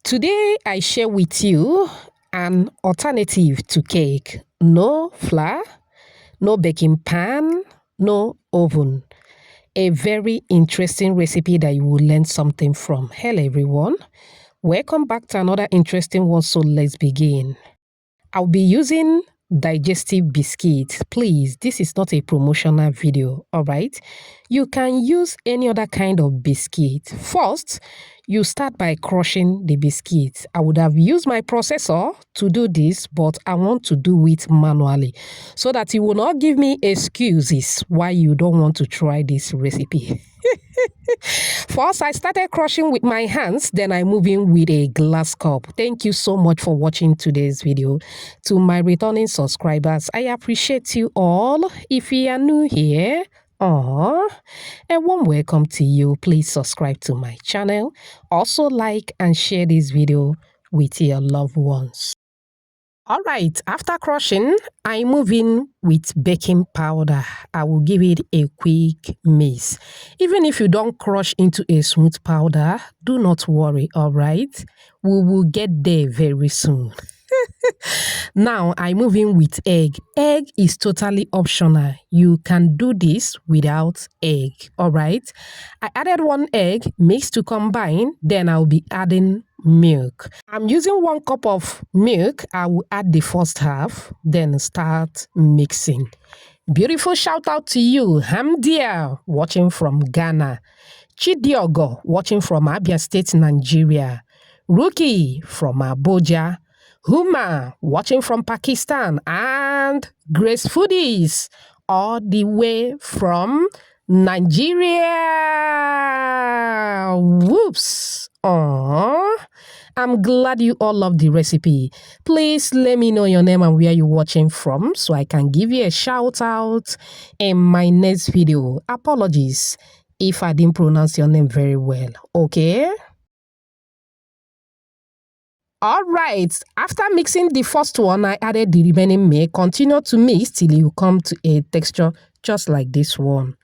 Today, I share with you an alternative to cake. No flour, no baking pan, no oven. A very interesting recipe that you will learn something from. Hello, everyone. Welcome back to another interesting one. So let's begin. I'll be using Digestive biscuit. Please, this is not a promotional video, all right? You can use any other kind of biscuit. First, you start by crushing the biscuit. I would have used my processor to do this, but I want to do it manually so that you will not give me excuses why you don't want to try this recipe. First, I started crushing with my hands, then I move in with a glass cup. Thank you so much for watching today's video. To my returning subscribers, I appreciate you all. If you are new here, a warm welcome to you. Please subscribe to my channel. Also like and share this video with your loved ones. Alright, after crushing, I move in with baking powder. I will give it a quick mix. Even if you don't crush into a smooth powder, do not worry, alright? We will get there very soon. Now, I move in with egg. Egg is totally optional. You can do this without egg, alright? I added 1 egg, mixed to combine, then I'll be adding milk. I'm using 1 cup of milk. I will add the first half, then start mixing. Beautiful shout out to you, Hamdia, watching from Ghana. Chidiogo, watching from Abia State, Nigeria. Rookie from Abuja. Huma, watching from Pakistan. And Grace Foodies, all the way from Nigeria. Whoops. Aww. I'm glad you all love the recipe. Please let me know your name and where you're watching from so I can give you a shout out in my next video. Apologies if I didn't pronounce your name very well, okay? Alright, after mixing the first one, I added the remaining milk. Continue to mix till you come to a texture just like this one.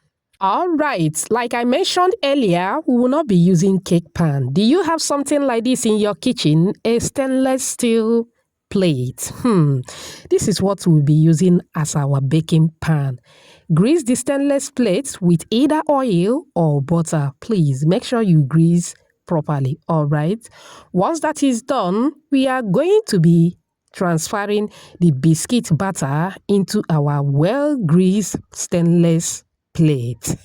Alright, like I mentioned earlier, we will not be using cake pan. Do you have something like this in your kitchen? A stainless steel plate. This is what we'll be using as our baking pan. Grease the stainless plate with either oil or butter. Please make sure you grease properly, all right? Once that is done, we are going to be transferring the biscuit batter into our well-greased stainless plate.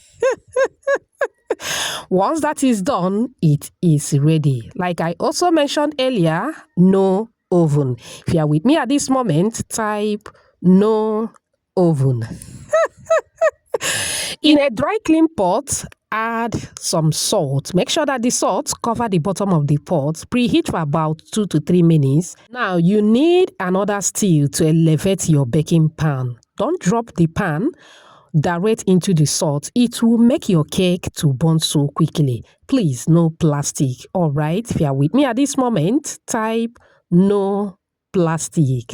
Once that is done, it is ready. Like I also mentioned earlier, no oven. If you are with me at this moment, type no oven. In a dry clean pot, add some salt. Make sure that the salt cover the bottom of the pot. Preheat for about 2 to 3 minutes. Now you need another steel to elevate your baking pan. Don't drop the pan direct into the salt. It will make your cake to burn so quickly. Please, no plastic. All right, if you are with me at this moment, type no plastic.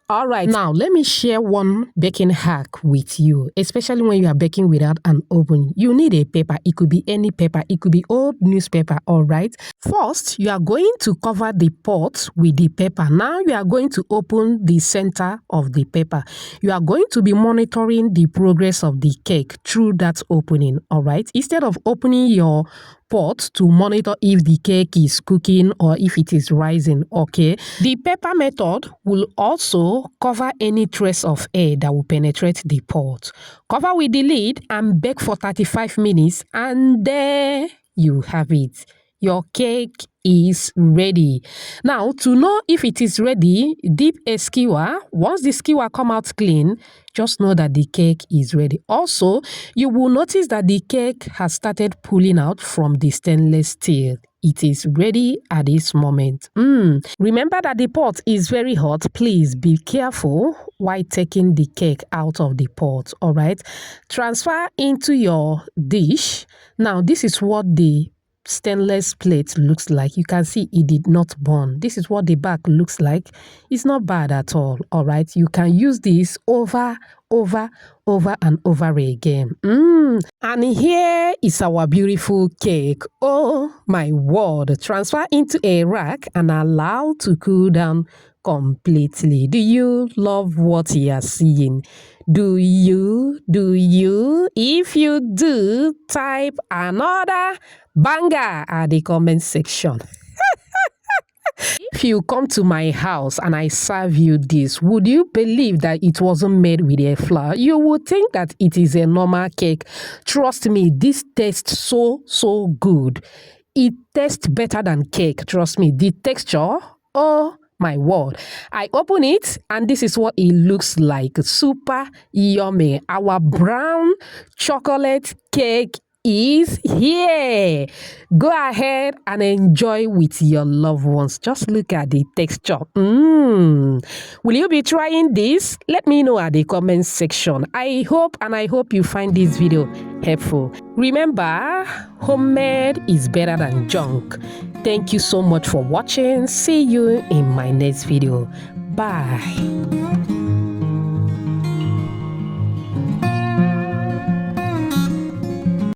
All right, now let me share one baking hack with you, especially when you are baking without an oven. You need a paper. It could be any paper. It could be old newspaper, all right? First, you are going to cover the pot with the paper. Now you are going to open the center of the paper. You are going to be monitoring the progress of the cake through that opening, all right? Instead of opening your pot to monitor if the cake is cooking or if it is rising, okay? The paper method will also cover any trace of air that will penetrate the pot. Cover with the lid and bake for 35 minutes, and there you have it. Your cake is ready. Now, to know if it is ready, dip a skewer. Once the skewer come out clean, just know that the cake is ready. Also, you will notice that the cake has started pulling out from the stainless steel. It is ready at this moment. Remember that the pot is very hot. Please be careful while taking the cake out of the pot, all right? Transfer into your dish. Now, this is what the stainless plate looks like. You can see it did not burn. This is what the back looks like. It's not bad at all right? You can use this over and over again. And here is our beautiful cake. Oh my word. Transfer into a rack and allow to cool down completely. Do you love what you are seeing? Do you? If you do, type another banger at the comment section. If you come to my house and I serve you this, would you believe that it wasn't made with a flour? You would think that it is a normal cake. Trust me, this tastes so good. It tastes better than cake. Trust me, the texture, oh my word. I open it and this is what it looks like. Super yummy. Our brown chocolate cake is here. Go ahead and enjoy with your loved ones. Just look at the texture. Will you be trying this? Let me know at the comment section. I hope you find this video helpful. Remember, homemade is better than junk. Thank you so much for watching. See you in my next video. Bye.